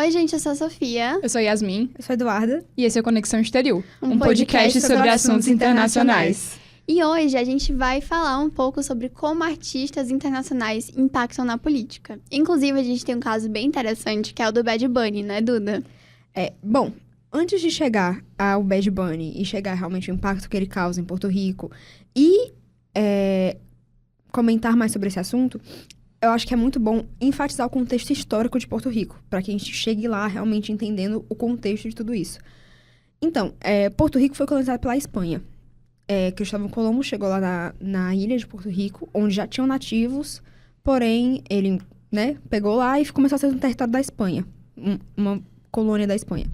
Oi, gente, eu sou a Sofia. Eu sou Yasmin. Eu sou a Eduarda. E esse é o Conexão Exterior, um podcast sobre assuntos internacionais. E hoje a gente vai falar um pouco sobre como artistas internacionais impactam na política. Inclusive, a gente tem um caso bem interessante, que é o do Bad Bunny, né, Duda? Bom, antes de chegar ao Bad Bunny e chegar realmente ao impacto que ele causa em Porto Rico e comentar mais sobre esse assunto, eu acho que é muito bom enfatizar o contexto histórico de Porto Rico, para que a gente chegue lá realmente entendendo o contexto de tudo isso. Então, Porto Rico foi colonizado pela Espanha. Cristóvão Colombo chegou lá na ilha de Porto Rico, onde já tinham nativos, porém, ele, pegou lá e começou a ser um território da Espanha, uma colônia da Espanha.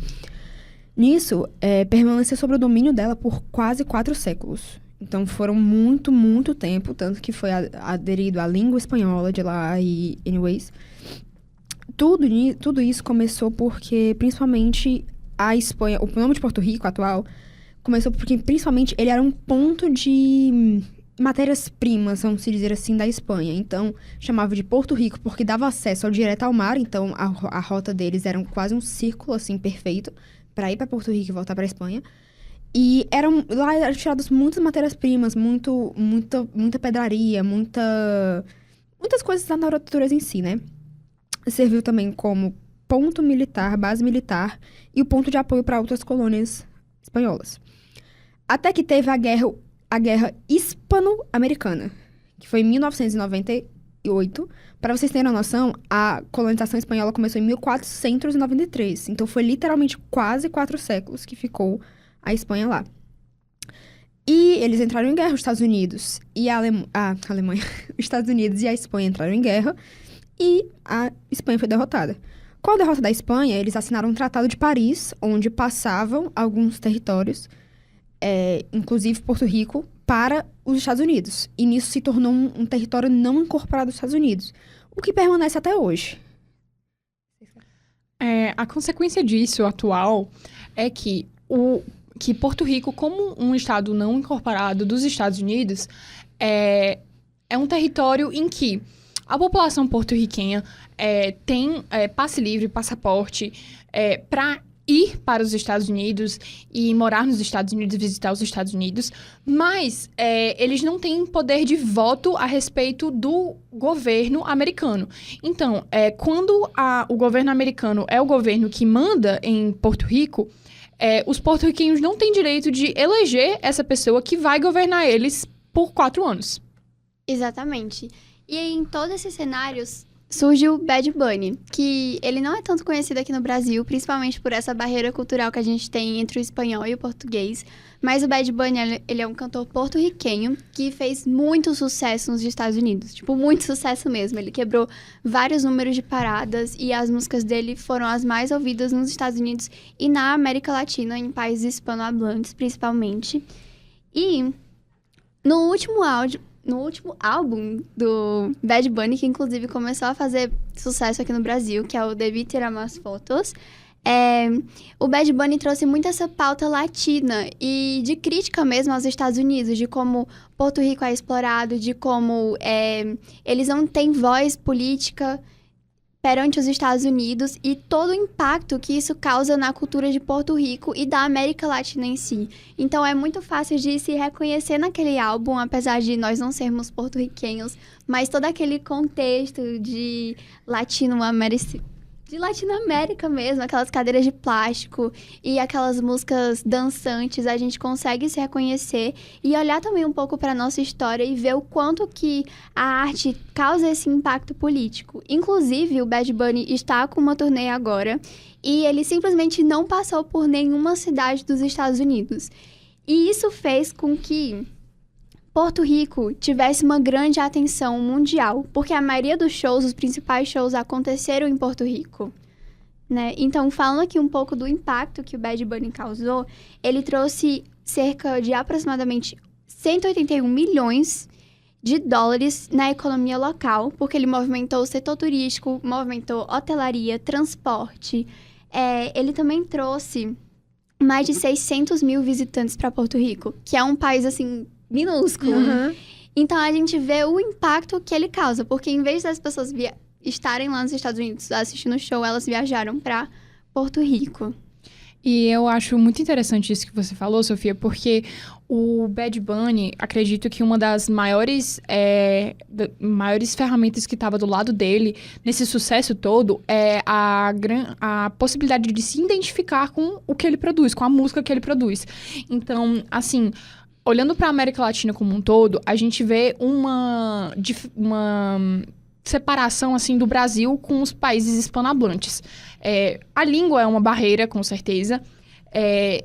Nisso, permaneceu sob o domínio dela por quase 4 séculos. Então, foram muito, muito tempo, tanto que foi aderido à língua espanhola de lá e, anyways. Tudo isso começou porque, principalmente, a Espanha, o nome de Porto Rico atual, começou porque, principalmente, ele era um ponto de matérias-primas, vamos dizer assim, da Espanha. Então, chamava de Porto Rico porque dava acesso direto ao mar, então a rota deles era quase um círculo, assim, perfeito, para ir para Porto Rico e voltar para a Espanha. E lá eram tiradas muitas matérias-primas, muita pedraria, muitas coisas da natureza em si, né? Serviu também como ponto militar, base militar e o ponto de apoio para outras colônias espanholas. Até que teve a guerra hispano-americana, que foi em 1998. Para vocês terem uma noção, a colonização espanhola começou em 1493. Então, foi literalmente quase 4 séculos que ficou a Espanha lá. E eles entraram em guerra, os Estados Unidos e a Alemanha. Os Estados Unidos e a Espanha entraram em guerra e a Espanha foi derrotada. Com a derrota da Espanha, eles assinaram um Tratado de Paris, onde passavam alguns territórios, inclusive Porto Rico, para os Estados Unidos. E nisso se tornou um território não incorporado dos Estados Unidos, o que permanece até hoje. A consequência disso atual é que Porto Rico, como um estado não incorporado dos Estados Unidos, é um território em que a população porto-riquenha tem passe livre, passaporte, para ir para os Estados Unidos e morar nos Estados Unidos, visitar os Estados Unidos, mas eles não têm poder de voto a respeito do governo americano. Então, quando o governo americano é o governo que manda em Porto Rico, os porto-riquenhos não têm direito de eleger essa pessoa que vai governar eles por 4 anos. Exatamente. E aí, em todos esses cenários, surge o Bad Bunny, que ele não é tanto conhecido aqui no Brasil, principalmente por essa barreira cultural que a gente tem entre o espanhol e o português. Mas o Bad Bunny, ele é um cantor porto-riquenho que fez muito sucesso nos Estados Unidos. Tipo, muito sucesso mesmo. Ele quebrou vários números de paradas e as músicas dele foram as mais ouvidas nos Estados Unidos e na América Latina, em países hispanohablantes, principalmente. E no último álbum do Bad Bunny, que inclusive começou a fazer sucesso aqui no Brasil, que é o Debí Tirar Más Fotos, o Bad Bunny trouxe muito essa pauta latina e de crítica mesmo aos Estados Unidos, de como Porto Rico é explorado, de como eles não têm voz política perante os Estados Unidos e todo o impacto que isso causa na cultura de Porto Rico e da América Latina em si. Então, é muito fácil de se reconhecer naquele álbum, apesar de nós não sermos porto-riquenhos, mas todo aquele contexto de Latinoamérica mesmo, aquelas cadeiras de plástico e aquelas músicas dançantes, a gente consegue se reconhecer e olhar também um pouco para a nossa história e ver o quanto que a arte causa esse impacto político. Inclusive, o Bad Bunny está com uma turnê agora e ele simplesmente não passou por nenhuma cidade dos Estados Unidos. E isso fez com que Porto Rico tivesse uma grande atenção mundial, porque a maioria dos shows, os principais shows, aconteceram em Porto Rico, né? Então, falando aqui um pouco do impacto que o Bad Bunny causou, ele trouxe cerca de aproximadamente 181 milhões de dólares na economia local, porque ele movimentou o setor turístico, movimentou hotelaria, transporte. Ele também trouxe mais de 600 mil visitantes para Porto Rico, que é um país, assim, minúsculo. Uhum. Então, a gente vê o impacto que ele causa, porque em vez das pessoas estarem lá nos Estados Unidos assistindo o show, elas viajaram pra Porto Rico. E eu acho muito interessante isso que você falou, Sofia, porque o Bad Bunny, acredito que uma das maiores ferramentas que estava do lado dele nesse sucesso todo é a possibilidade de se identificar com o que ele produz, com a música que ele produz. Então, assim, olhando para a América Latina como um todo, a gente vê uma separação, assim, do Brasil com os países hispanohablantes. A língua é uma barreira, com certeza,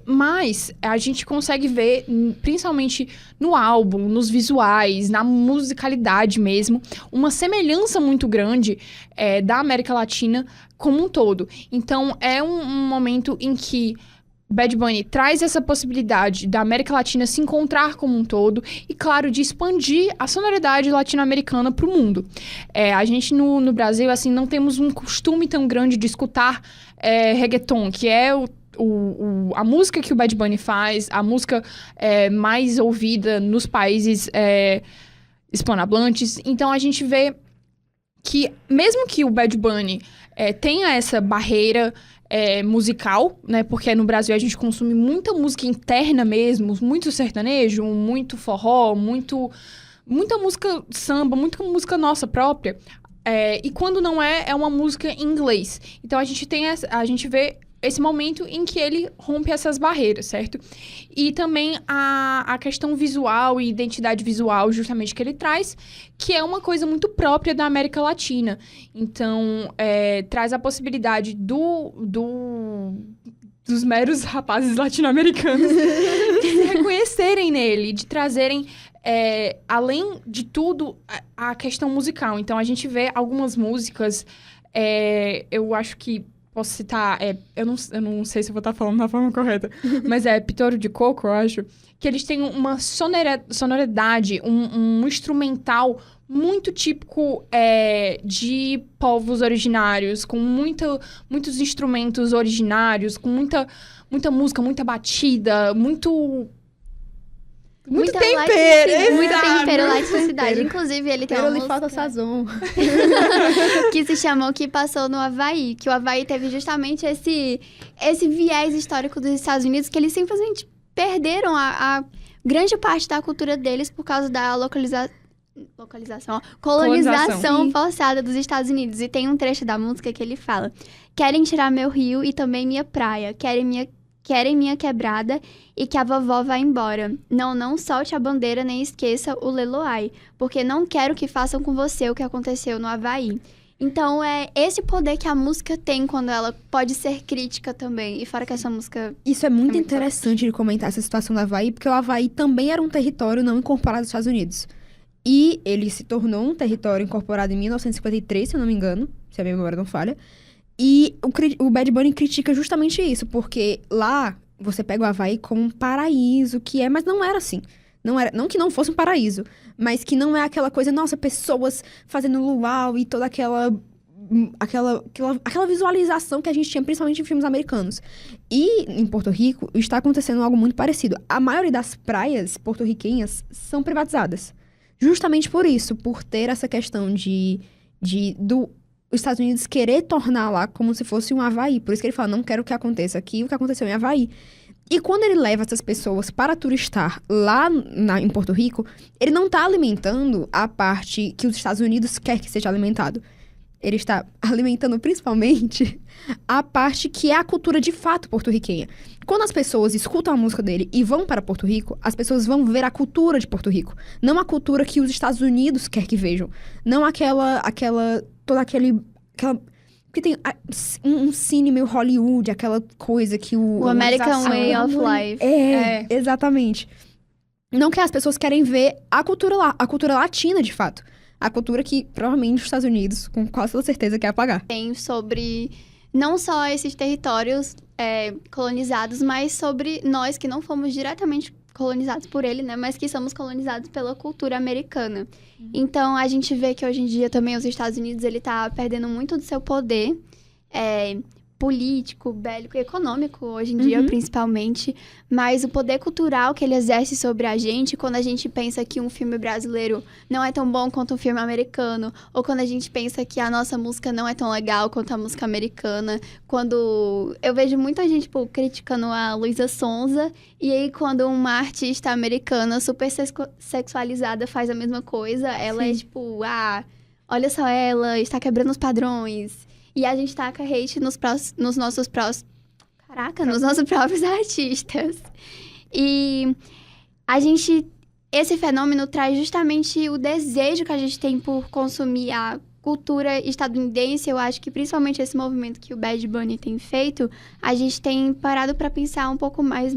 mas a gente consegue ver, principalmente no álbum, nos visuais, na musicalidade mesmo, uma semelhança muito grande da América Latina como um todo. Então, é um momento em que Bad Bunny traz essa possibilidade da América Latina se encontrar como um todo e, claro, de expandir a sonoridade latino-americana para o mundo. A gente, no Brasil, assim, não temos um costume tão grande de escutar reggaeton, que é a música que o Bad Bunny faz, a música mais ouvida nos países hispanohablantes. Então, a gente vê que, mesmo que o Bad Bunny tenha essa barreira musical, né? Porque no Brasil a gente consome muita música interna mesmo, muito sertanejo, muito forró, muita música samba, muita música nossa própria. E quando não é uma música em inglês. Então a gente vê esse momento em que ele rompe essas barreiras, certo? E também a questão visual e identidade visual, justamente, que ele traz, que é uma coisa muito própria da América Latina. Então, traz a possibilidade dos meros rapazes latino-americanos de se reconhecerem nele, de trazerem, além de tudo, a questão musical. Então, a gente vê algumas músicas, eu acho que posso citar, eu não sei se eu vou estar falando da forma correta, mas Pitoro de Coco, eu acho, que eles têm uma sonoridade, um instrumental muito típico de povos originários, com muitos instrumentos originários, com muita música, muita batida, muito tempero! Muito tempero lá de sua cidade. Inclusive, ele tem uma música falta sazon. que se chamou Que Passou no Havaí. Que o Havaí teve justamente esse viés histórico dos Estados Unidos, que eles simplesmente perderam a grande parte da cultura deles por causa da colonização forçada dos Estados Unidos. E tem um trecho da música que ele fala: querem tirar meu rio e também minha praia. Querem minha quebrada e que a vovó vá embora. Não solte a bandeira nem esqueça o Leloai, porque não quero que façam com você o que aconteceu no Havaí. Então, é esse poder que a música tem quando ela pode ser crítica também. E fora que essa música... Isso é muito interessante de comentar essa situação do Havaí, porque o Havaí também era um território não incorporado dos Estados Unidos. E ele se tornou um território incorporado em 1953, se eu não me engano, se a minha memória não falha. E o Bad Bunny critica justamente isso, porque lá você pega o Havaí como um paraíso, mas não era assim. Não que não fosse um paraíso, mas que não é aquela coisa, nossa, pessoas fazendo luau e toda aquela visualização que a gente tinha, principalmente em filmes americanos. E em Porto Rico está acontecendo algo muito parecido. A maioria das praias porto-riquenhas são privatizadas. Justamente por isso, por ter essa questão os Estados Unidos querer tornar lá como se fosse um Havaí. Por isso que ele fala, não quero que aconteça aqui o que aconteceu em Havaí. E quando ele leva essas pessoas para turistar lá em Porto Rico, ele não está alimentando a parte que os Estados Unidos quer que seja alimentado. Ele está alimentando principalmente a parte que é a cultura de fato porto-riquenha. Quando as pessoas escutam a música dele e vão para Porto Rico, as pessoas vão ver a cultura de Porto Rico. Não a cultura que os Estados Unidos quer que vejam. Não porque tem um cine meio Hollywood, aquela coisa que o American Way of Life. Exatamente. Não que as pessoas querem ver a cultura lá, a cultura latina, de fato. A cultura que, provavelmente, os Estados Unidos, com quase toda certeza, quer apagar. Tem sobre não só esses territórios colonizados, mas sobre nós que não fomos diretamente colonizados por ele, né? Mas que somos colonizados pela cultura americana. Então, a gente vê que hoje em dia também os Estados Unidos, ele tá perdendo muito do seu poder político, bélico e econômico, hoje em dia, principalmente. Mas o poder cultural que ele exerce sobre a gente, quando a gente pensa que um filme brasileiro não é tão bom quanto um filme americano, ou quando a gente pensa que a nossa música não é tão legal quanto a música americana. Quando eu vejo muita gente, tipo, criticando a Luísa Sonza, e aí quando uma artista americana super sexualizada faz a mesma coisa, ela é tipo, olha só ela, está quebrando os padrões. E a gente taca hate nos nossos próprios artistas. E esse fenômeno traz justamente o desejo que a gente tem por consumir a cultura estadunidense. Eu acho que principalmente esse movimento que o Bad Bunny tem feito, a gente tem parado para pensar um pouco mais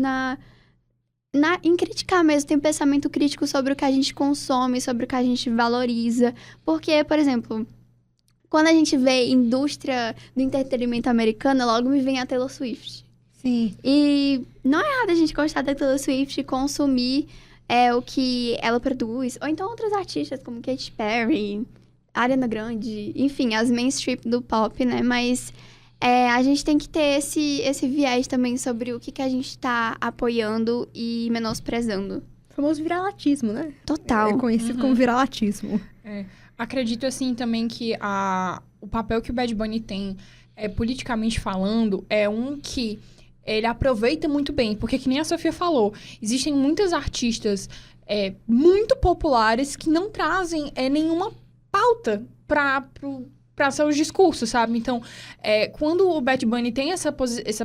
em criticar mesmo, tem um pensamento crítico sobre o que a gente consome, sobre o que a gente valoriza. Porque, por exemplo, quando a gente vê indústria do entretenimento americana, logo me vem a Taylor Swift. Sim. E não é errado a gente gostar da Taylor Swift e consumir o que ela produz. Ou então outros artistas, como Katy Perry, Ariana Grande, enfim, as mainstream do pop, né? Mas a gente tem que ter esse viés também sobre o que a gente tá apoiando e menosprezando. O famoso viralatismo, né? Total. É conhecido como viralatismo. Acredito, assim, também que o papel que o Bad Bunny tem, politicamente falando, é um que ele aproveita muito bem. Porque, que nem a Sofia falou, existem muitas artistas muito populares que não trazem nenhuma pauta para seus discursos, sabe? Então, quando o Bad Bunny tem esse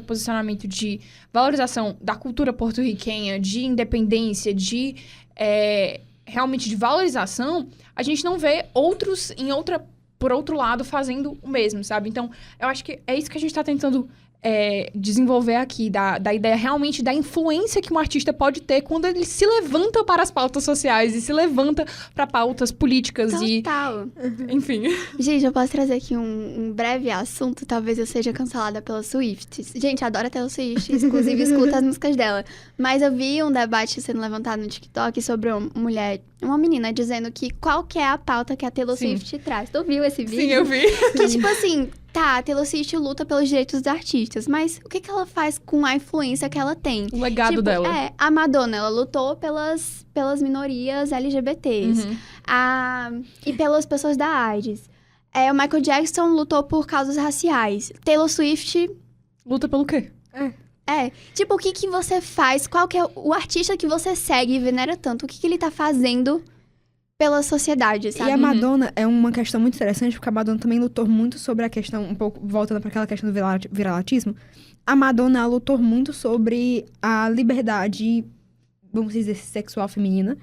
posicionamento de valorização da cultura porto-riquenha, de independência, realmente de valorização, a gente não vê outros por outro lado fazendo o mesmo, sabe? Então, eu acho que é isso que a gente está tentando desenvolver aqui, da ideia realmente da influência que um artista pode ter quando ele se levanta para as pautas sociais e se levanta para pautas políticas. Total. Enfim. Gente, eu posso trazer aqui um breve assunto, talvez eu seja cancelada pela Swift. Gente, adoro a Taylor Swift, inclusive escuto as músicas dela. Mas eu vi um debate sendo levantado no TikTok sobre uma menina dizendo que qual que é a pauta que a Taylor Swift traz. Tu viu esse vídeo? Sim, eu vi. Que tipo assim, a Taylor Swift luta pelos direitos dos artistas, mas o que ela faz com a influência que ela tem? O legado dela. A Madonna, ela lutou pelas minorias LGBTs. E pelas pessoas da AIDS. O Michael Jackson lutou por causas raciais. Taylor Swift luta pelo quê? Tipo, o que você faz? Qual que é o artista que você segue e venera tanto? O que ele tá fazendo pela sociedade, sabe? E a Madonna é uma questão muito interessante, porque a Madonna também lutou muito sobre a questão, um pouco voltando para aquela questão do viralatismo. A Madonna lutou muito sobre a liberdade, vamos dizer, sexual feminina,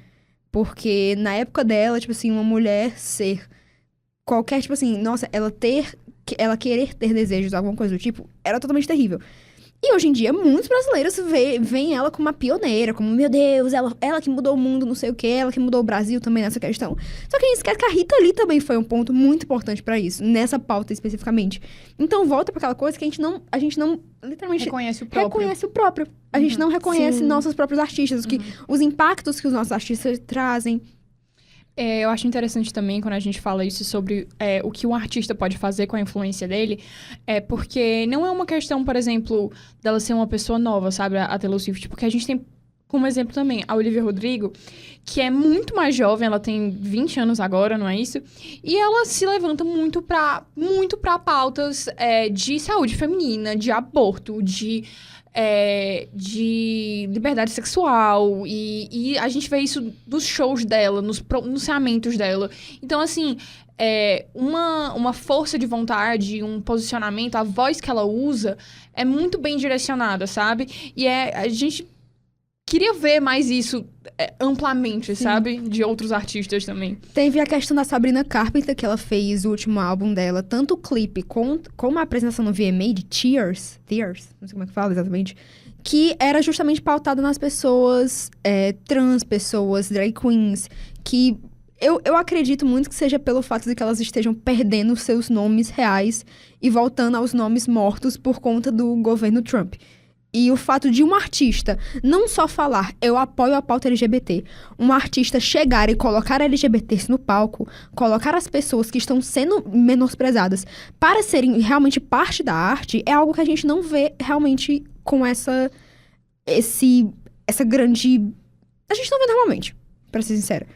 porque na época dela, tipo assim, uma mulher ser qualquer, tipo assim, nossa, ela querer ter desejos, alguma coisa do tipo, era totalmente terrível. E hoje em dia, muitos brasileiros veem ela como uma pioneira, como, meu Deus, ela que mudou o mundo, não sei o quê, ela que mudou o Brasil também nessa questão. Só que a gente esquece que a Rita Lee também foi um ponto muito importante pra isso, nessa pauta especificamente. Então, volta pra aquela coisa que a gente não literalmente reconhece o próprio. A gente não reconhece nossos próprios artistas, os impactos que os nossos artistas trazem. Eu acho interessante também quando a gente fala isso sobre o que um artista pode fazer com a influência dele, porque não é uma questão, por exemplo, dela ser uma pessoa nova, sabe, a Taylor Swift, porque a gente tem como exemplo também a Olivia Rodrigo, que é muito mais jovem, ela tem 20 anos agora, não é isso? E ela se levanta muito pra pautas de saúde feminina, de aborto, de liberdade sexual, e a gente vê isso dos shows dela, nos pronunciamentos dela. Então, assim, uma força de vontade, um posicionamento, a voz que ela usa é muito bem direcionada, sabe? E a gente queria ver mais isso amplamente, sabe? De outros artistas também. Teve a questão da Sabrina Carpenter, que ela fez o último álbum dela, tanto o clipe como a apresentação no VMA de Tears, não sei como é que fala exatamente, que era justamente pautada nas pessoas trans, pessoas drag queens, que eu acredito muito que seja pelo fato de que elas estejam perdendo seus nomes reais e voltando aos nomes mortos por conta do governo Trump. E o fato de um artista não só falar, eu apoio a pauta LGBT, um artista chegar e colocar LGBTs no palco, colocar as pessoas que estão sendo menosprezadas para serem realmente parte da arte, é algo que a gente não vê realmente com essa grande... A gente não vê normalmente, pra ser sincera.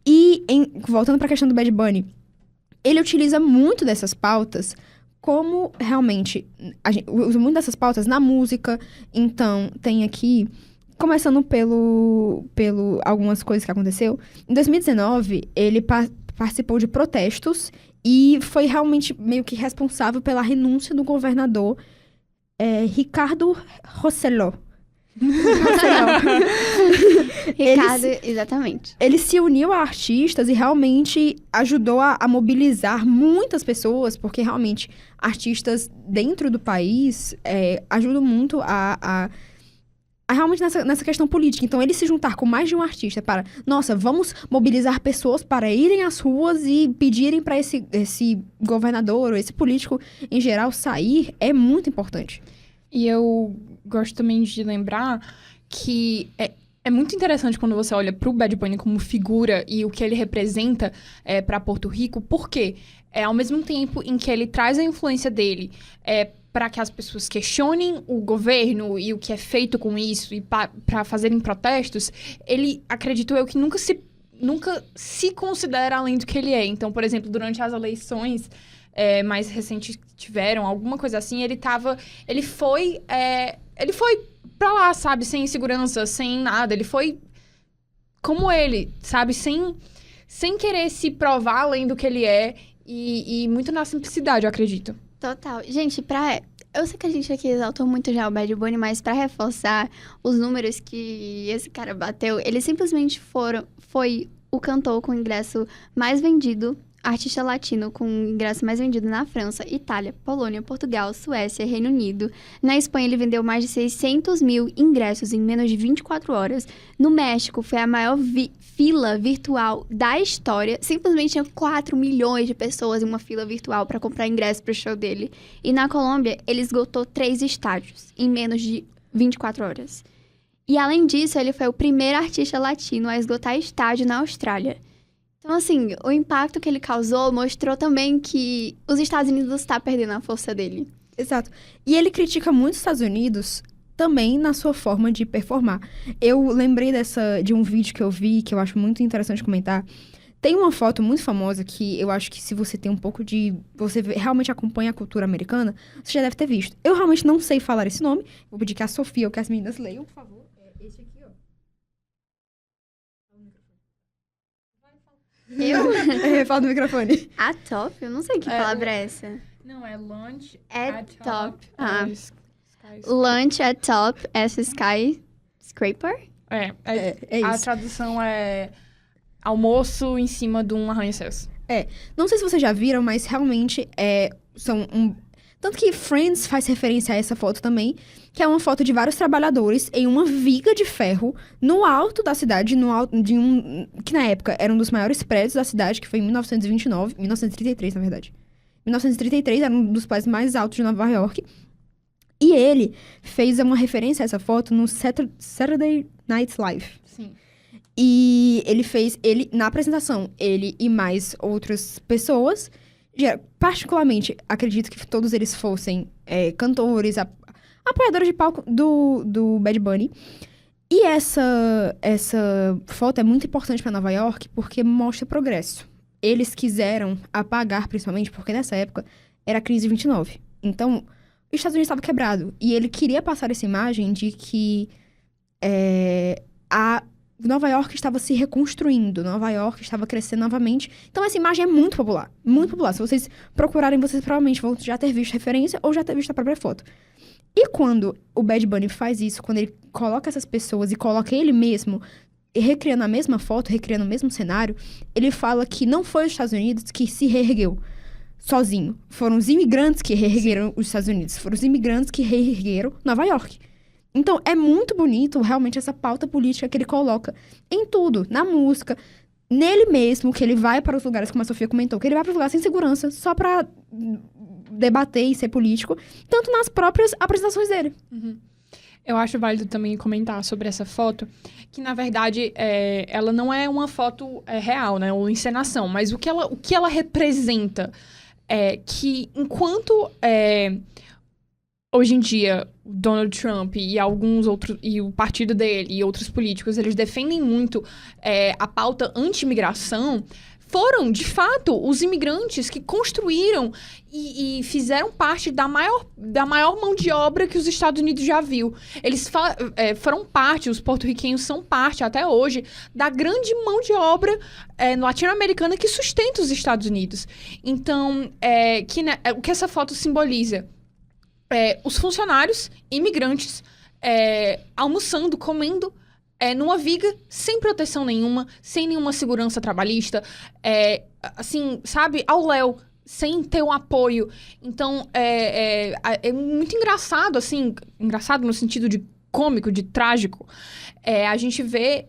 E, voltando pra questão do Bad Bunny, ele utiliza muito dessas pautas como realmente... A gente usa muito dessas pautas na música. Então, tem aqui... Começando pelo algumas coisas que aconteceu. Em 2019, ele participou de protestos e foi realmente meio que responsável pela renúncia do governador Ricardo Rossello. Ricardo, exatamente. Ele se uniu a artistas e realmente ajudou a mobilizar muitas pessoas, porque realmente artistas dentro do país ajudam muito a realmente nessa questão política. Então, ele se juntar com mais de um artista para, nossa, vamos mobilizar pessoas para irem às ruas e pedirem para esse governador ou esse político em geral sair, é muito importante. E eu gosto também de lembrar que é muito interessante quando você olha pro Bad Bunny como figura e o que ele representa para Porto Rico, porque ao mesmo tempo em que ele traz a influência dele para que as pessoas questionem o governo e o que é feito com isso e para fazerem protestos, ele, acredito eu, que nunca se considera além do que ele é. Então, por exemplo, durante as eleições mais recentes que tiveram, alguma coisa assim, ele foi pra lá, sabe, sem segurança, sem nada, ele foi como ele, sabe, sem querer se provar além do que ele é e muito na simplicidade, eu acredito. Total. Gente, eu sei que a gente aqui exaltou muito já o Bad Bunny, mas pra reforçar os números que esse cara bateu, ele simplesmente foi o cantor com o ingresso mais vendido, artista latino com o ingresso mais vendido na França, Itália, Polônia, Portugal, Suécia, Reino Unido. Na Espanha, ele vendeu mais de 600 mil ingressos em menos de 24 horas. No México, foi a maior fila virtual da história. Simplesmente tinha 4 milhões de pessoas em uma fila virtual para comprar ingresso pro show dele. E na Colômbia, ele esgotou 3 estádios em menos de 24 horas. E além disso, ele foi o primeiro artista latino a esgotar estádio na Austrália. Então, assim, o impacto que ele causou mostrou também que os Estados Unidos estão perdendo a força dele. Exato. E ele critica muito os Estados Unidos também na sua forma de performar. Eu lembrei de um vídeo que eu vi, que eu acho muito interessante comentar. Tem uma foto muito famosa que eu acho que se você tem um pouco de... Você realmente acompanha a cultura americana, você já deve ter visto. Eu realmente não sei falar esse nome. Vou pedir que a Sofia ou que as meninas leiam, por favor. Esse aqui, ó. Eu? Fala do microfone. A top? Eu não sei que palavra é essa. Não, é lunch At top. Skyscraper. Lunch at top as skyscraper? É A isso. tradução é almoço em cima de um arranha-céus. Não sei se vocês já viram, mas realmente tanto que Friends faz referência a essa foto também, que é uma foto de vários trabalhadores em uma viga de ferro no alto da cidade, no alto de que na época era um dos maiores prédios da cidade, que foi em 1933, na verdade. 1933 era um dos prédios mais altos de Nova York. E ele fez uma referência a essa foto no Saturday Night Live. Sim. E na apresentação, ele e mais outras pessoas, particularmente, acredito que todos eles fossem cantores, apoiadores de palco do Bad Bunny. E essa foto é muito importante para Nova York porque mostra progresso. Eles quiseram apagar, principalmente, porque nessa época era a crise de 29. Então, os Estados Unidos estava quebrado. E ele queria passar essa imagem de que a Nova York estava se reconstruindo, Nova York estava crescendo novamente. Então, essa imagem é muito popular, muito popular. Se vocês procurarem, vocês provavelmente vão já ter visto referência ou já ter visto a própria foto. E quando o Bad Bunny faz isso, quando ele coloca essas pessoas e coloca ele mesmo recriando a mesma foto, recriando o mesmo cenário, ele fala que não foi os Estados Unidos que se reergueu sozinho. Foram os imigrantes que reergueram os Estados Unidos. Foram os imigrantes que reergueram Nova York. Então, é muito bonito, realmente, essa pauta política que ele coloca em tudo. Na música, nele mesmo, que ele vai para os lugares, como a Sofia comentou, que ele vai para os lugares sem segurança, só para debater e ser político, tanto nas próprias apresentações dele. Uhum. Eu acho válido também comentar sobre essa foto, que na verdade ela não é uma foto real, né, ou encenação, mas o que ela representa é que enquanto hoje em dia o Donald Trump e alguns outros, e o partido dele e outros políticos, eles defendem muito a pauta anti-imigração, foram, de fato, os imigrantes que construíram e fizeram parte da maior mão de obra que os Estados Unidos já viu. Eles foram parte, os porto-riquenhos são parte, até hoje, da grande mão de obra latino-americana que sustenta os Estados Unidos. Então, o que essa foto simboliza? Os funcionários imigrantes almoçando, comendo, numa viga, sem proteção nenhuma, sem nenhuma segurança trabalhista, assim, sabe, ao léu, sem ter um apoio. Então, é muito engraçado, assim, engraçado no sentido de cômico, de trágico, a gente vê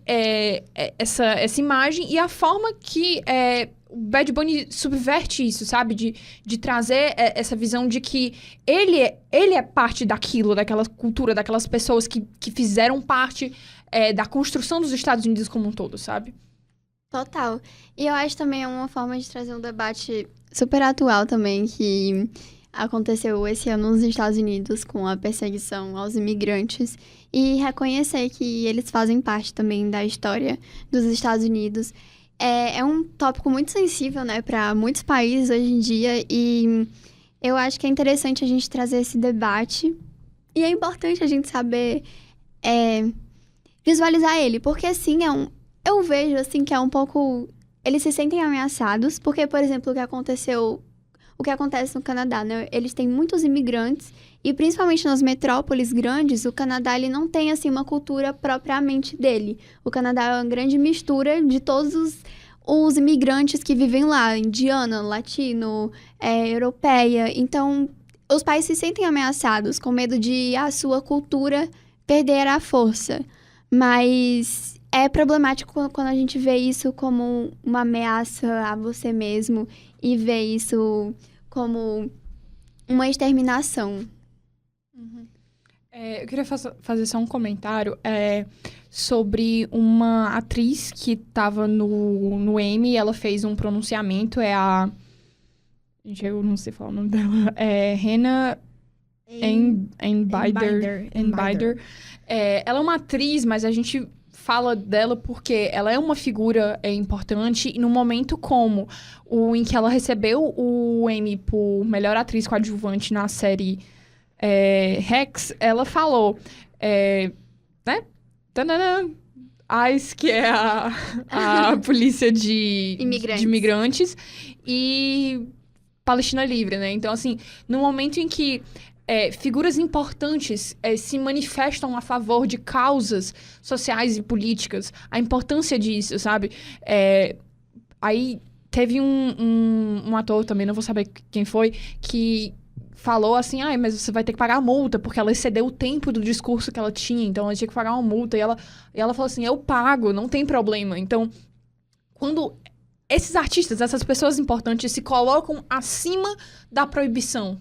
essa imagem e a forma que o Bad Bunny subverte isso, sabe? De trazer essa visão de que ele é parte daquilo, daquela cultura, daquelas pessoas que fizeram parte da construção dos Estados Unidos como um todo, sabe? Total. E eu acho também uma forma de trazer um debate super atual também, que aconteceu esse ano nos Estados Unidos com a perseguição aos imigrantes e reconhecer que eles fazem parte também da história dos Estados Unidos. É um tópico muito sensível, né, para muitos países hoje em dia e eu acho que é interessante a gente trazer esse debate e é importante a gente saber visualizar ele, porque assim, eu vejo assim que é um pouco... Eles se sentem ameaçados, porque, por exemplo, o que acontece no Canadá, né? Eles têm muitos imigrantes e, principalmente nas metrópoles grandes, o Canadá ele não tem, assim, uma cultura propriamente dele. O Canadá é uma grande mistura de todos os imigrantes que vivem lá, indiano, latino, europeia. Então, os países se sentem ameaçados, com medo de a sua cultura perder a força. Mas é problemático quando a gente vê isso como uma ameaça a você mesmo e vê isso como uma exterminação. Uhum. Eu queria fazer só um comentário sobre uma atriz que estava no Emmy, ela fez um pronunciamento, Gente, eu não sei falar o nome dela. Hannah Einbinder. Ela é uma atriz, mas a gente fala dela porque ela é uma figura importante e no momento como o em que ela recebeu o Emmy por melhor atriz coadjuvante na série Rex, ela falou, né? Tanana, ICE, que é a polícia de imigrantes, e Palestina Livre, né? Então, assim, no momento em que figuras importantes se manifestam a favor de causas sociais e políticas, a importância disso, sabe? Aí teve um ator também, não vou saber quem foi, que falou assim, mas você vai ter que pagar a multa, porque ela excedeu o tempo do discurso que ela tinha, então ela tinha que pagar uma multa, e ela falou assim, eu pago, não tem problema. Então, quando esses artistas, essas pessoas importantes se colocam acima da proibição,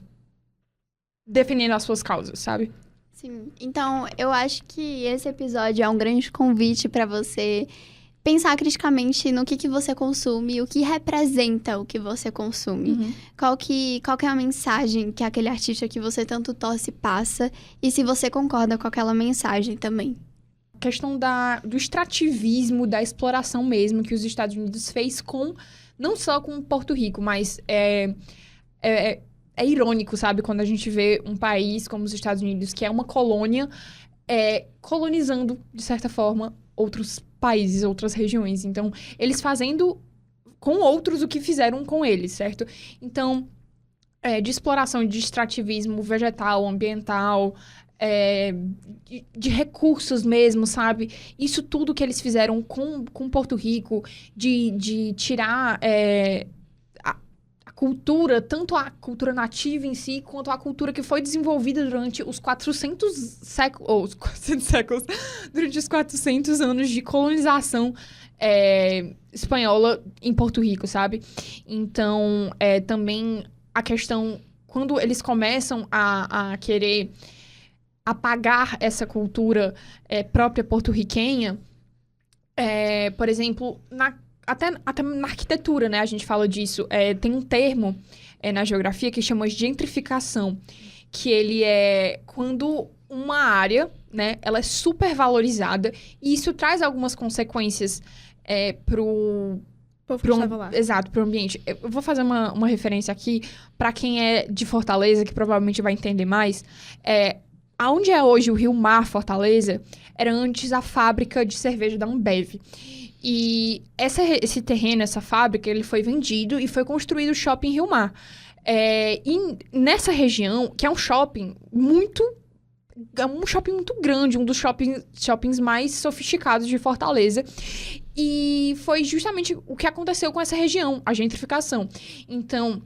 definindo as suas causas, sabe? Sim. Então, eu acho que esse episódio é um grande convite para você pensar criticamente no que você consome, o que representa o que você consome. Uhum. Qual que é a mensagem que aquele artista que você tanto torce passa e se você concorda com aquela mensagem também. A questão do extrativismo, da exploração mesmo que os Estados Unidos fez não só com Porto Rico, mas é irônico, sabe? Quando a gente vê um país como os Estados Unidos, que é uma colônia, colonizando, de certa forma, outros países, outras regiões. Então, eles fazendo com outros o que fizeram com eles, certo? Então, de exploração, de extrativismo vegetal, ambiental, de recursos mesmo, sabe? Isso tudo que eles fizeram com Porto Rico, de tirar a cultura, tanto a cultura nativa em si, quanto a cultura que foi desenvolvida durante os 400 séculos, durante os 400 anos de colonização espanhola em Porto Rico, sabe? Então, também a questão, quando eles começam a querer apagar essa cultura própria porto-riquenha, por exemplo, até na arquitetura, né? A gente fala disso. Tem um termo na geografia que chama de gentrificação, que ele é quando uma área, né, ela é super valorizada, e isso traz algumas consequências pro Exato, pro ambiente. Eu vou fazer uma referência aqui para quem é de Fortaleza, que provavelmente vai entender mais. Aonde é hoje o Rio Mar Fortaleza, era antes a fábrica de cerveja da Ambev. E esse terreno, essa fábrica, ele foi vendido e foi construído o Shopping Rio Mar. E nessa região, que é um shopping muito grande, um dos shoppings mais sofisticados de Fortaleza. E foi justamente o que aconteceu com essa região, a gentrificação. Então,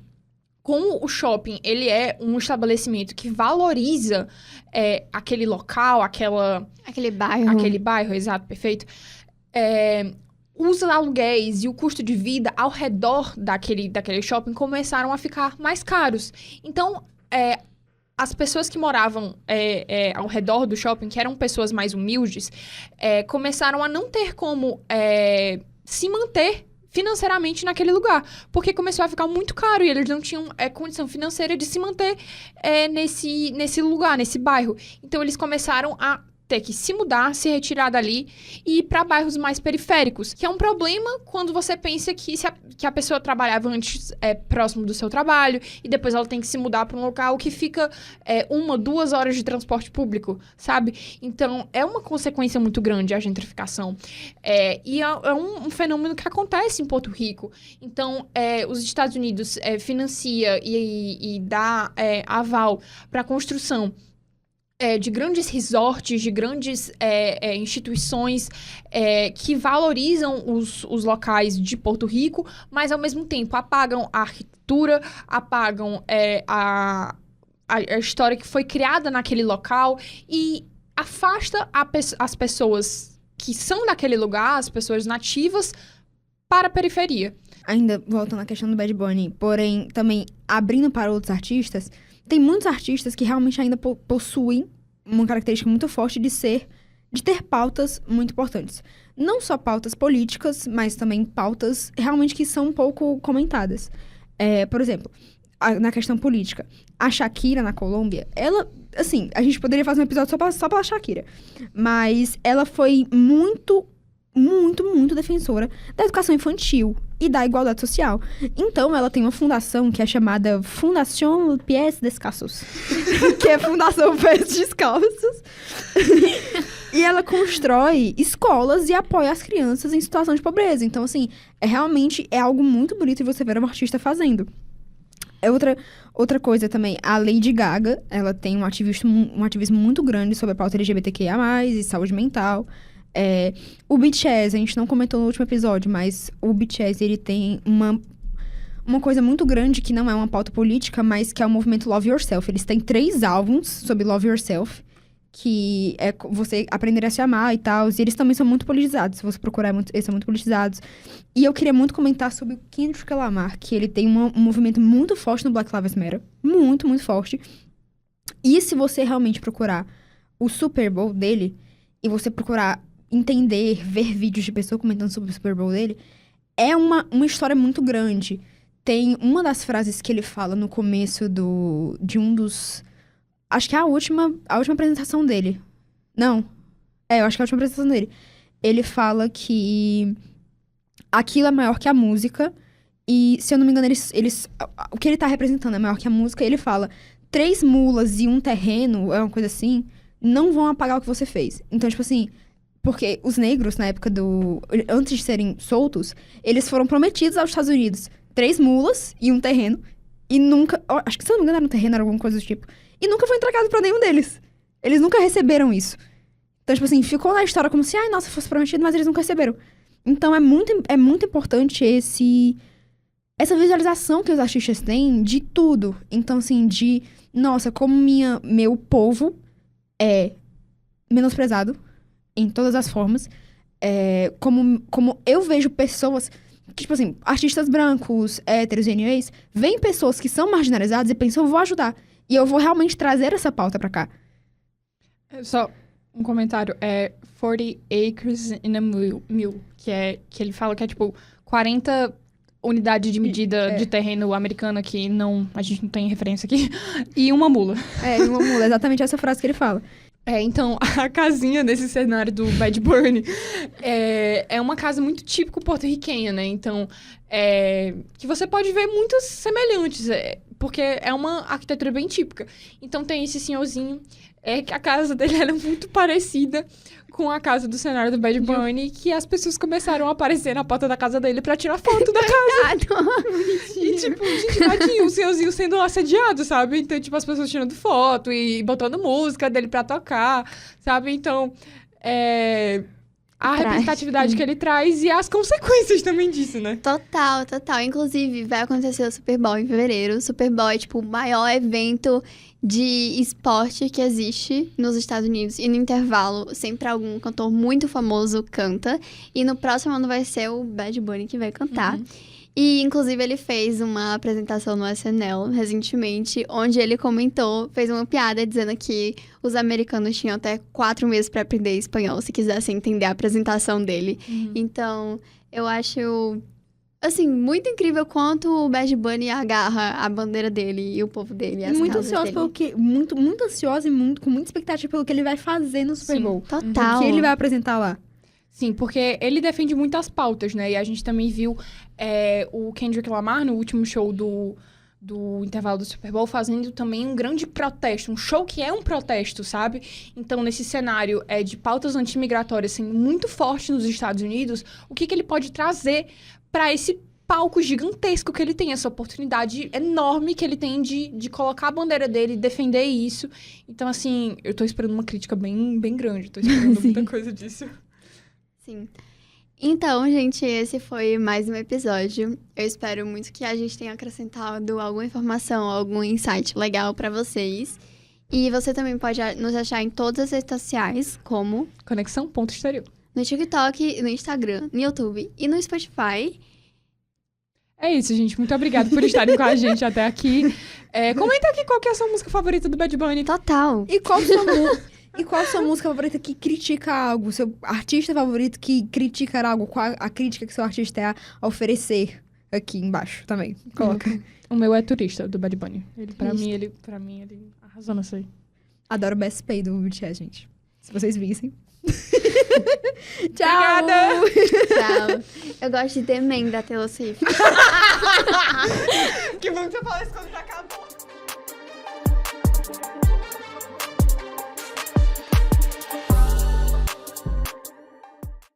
como o shopping, ele é um estabelecimento que valoriza aquele local, aquele bairro. Aquele bairro, exato, perfeito. Os aluguéis e o custo de vida ao redor daquele shopping começaram a ficar mais caros. Então, as pessoas que moravam ao redor do shopping, que eram pessoas mais humildes, começaram a não ter como se manter financeiramente naquele lugar, porque começou a ficar muito caro e eles não tinham condição financeira de se manter nesse lugar, nesse bairro. Então, eles começaram a ter que se mudar, se retirar dali e ir para bairros mais periféricos, que é um problema quando você pensa que a pessoa trabalhava antes próximo do seu trabalho e depois ela tem que se mudar para um local que fica 1-2 horas de transporte público, sabe? Então, é uma consequência muito grande a gentrificação. E é um fenômeno que acontece em Porto Rico. Então, os Estados Unidos financia e dá aval para a construção de grandes resorts, de grandes instituições que valorizam os locais de Porto Rico, mas, ao mesmo tempo, apagam a arquitetura, apagam a história que foi criada naquele local e afasta as pessoas que são daquele lugar, as pessoas nativas, para a periferia. Ainda voltando à questão do Bad Bunny, porém, também abrindo para outros artistas, tem muitos artistas que realmente ainda possuem uma característica muito forte de ter pautas muito importantes. Não só pautas políticas, mas também pautas realmente que são um pouco comentadas. Por exemplo, na questão política, a Shakira na Colômbia, ela, assim, a gente poderia fazer um episódio só pela Shakira, mas ela foi muito defensora da educação infantil e da igualdade social. Então, ela tem uma fundação que é chamada Fundación Pies Descalços, que é Fundação Pés Descalços. E ela constrói escolas e apoia as crianças em situação de pobreza. Então, assim, realmente é algo muito bonito de você ver uma artista fazendo. Outra coisa também, a Lady Gaga, ela tem um ativismo muito grande sobre a pauta LGBTQIA+, e saúde mental. O BTS, a gente não comentou no último episódio, mas o BTS, ele tem uma coisa muito grande que não é uma pauta política, mas que é o movimento Love Yourself. Eles têm 3 álbuns sobre Love Yourself, que é você aprender a se amar e tal. E eles também são muito politizados. Se você procurar, eles são muito politizados. E eu queria muito comentar sobre o Kendrick Lamar, que ele tem um movimento muito forte no Black Lives Matter. Muito, muito forte. E se você realmente procurar o Super Bowl dele, e você procurar entender, ver vídeos de pessoas comentando sobre o Super Bowl dele, é uma história muito grande. Tem uma das frases que ele fala no começo de um dos... Acho que é a última apresentação dele. Não. Eu acho que é a última apresentação dele. Ele fala que aquilo é maior que a música. E, se eu não me engano, o que ele tá representando é maior que a música. Ele fala, 3 mulas e um terreno, é uma coisa assim, não vão apagar o que você fez. Então, tipo assim... Porque os negros, na época antes de serem soltos, eles foram prometidos aos Estados Unidos 3 mulas e um terreno. E nunca... Acho que, se eu não me engano, era um terreno, era alguma coisa do tipo. E nunca foi entregado pra nenhum deles. Eles nunca receberam isso. Então, tipo assim, ficou na história como se... nossa, fosse prometido, mas eles nunca receberam. Então, é muito importante essa visualização que os artistas têm de tudo. Então, assim, nossa, como meu povo é menosprezado em todas as formas. Como eu vejo pessoas que, tipo assim, artistas brancos, héteros, GNAs, veem pessoas que são marginalizadas e pensam, eu vou ajudar. E eu vou realmente trazer essa pauta pra cá. Só um comentário. É 40 acres in a mil. Que ele fala que é, tipo, 40 unidades de medida de terreno americana, que não... A gente não tem referência aqui. E uma mula. Uma mula, exatamente essa frase que ele fala. Então, a casinha desse cenário do Bad Bunny é uma casa muito típico porto-riquenha, né? Então, que você pode ver muitas semelhantes, porque é uma arquitetura bem típica. Então, tem esse senhorzinho, que a casa dele era muito parecida com a casa do cenário do Bad Bunny, que as pessoas começaram a aparecer na porta da casa dele pra tirar foto da casa. E, tipo, gente, tadinho, o senhorzinho sendo assediado, sabe? Então, tipo, as pessoas tirando foto e botando música dele pra tocar, sabe? Então, a representatividade que ele traz e as consequências também disso, né? Total, total. Inclusive, vai acontecer o Super Bowl em fevereiro. O Super Bowl é, tipo, o maior evento de esporte que existe nos Estados Unidos. E no intervalo, sempre algum cantor muito famoso canta. E no próximo ano vai ser o Bad Bunny que vai cantar. E, inclusive, ele fez uma apresentação no SNL recentemente, onde ele fez uma piada dizendo que os americanos tinham até 4 meses para aprender espanhol, se quisessem entender a apresentação dele. Então, eu acho, assim, muito incrível quanto o Bad Bunny agarra a bandeira dele e o povo dele. As Muito causas ansiosa dele. pelo que... Muito ansiosa e com muita expectativa pelo que ele vai fazer no Super Bowl. Total. O que ele vai apresentar lá. Sim, porque ele defende muitas pautas, né? E a gente também viu o Kendrick Lamar no último show do intervalo do Super Bowl fazendo também um grande protesto, um show que é um protesto, sabe? Então, nesse cenário de pautas antimigratórias sendo muito forte nos Estados Unidos, o que ele pode trazer para esse palco gigantesco que ele tem, essa oportunidade enorme que ele tem de colocar a bandeira dele, defender isso. Então, assim, eu tô esperando uma crítica bem, bem grande, tô esperando muita coisa disso. Sim. Então, gente, esse foi mais um episódio. Eu espero muito que a gente tenha acrescentado alguma informação, algum insight legal pra vocês. E você também pode nos achar em todas as redes sociais, como Conexão.exterior. no TikTok, no Instagram, no YouTube e no Spotify. É isso, gente. Muito obrigada por estarem com a gente até aqui. Comenta aqui qual que é a sua música favorita do Bad Bunny. Total. E qual a sua música favorita que critica algo? Seu artista favorito que critica algo? Qual a crítica que seu artista tem a oferecer? Aqui embaixo também. Coloca. O meu é Turista, do Bad Bunny. Pra mim, ele arrasou nessa aí. Adoro o Best Pay do BTS, gente. Se vocês vissem. Tchau! Obrigada! Tchau. Eu gosto de The Man da Taylor Swift. Que bom que você falou isso quando já acabou.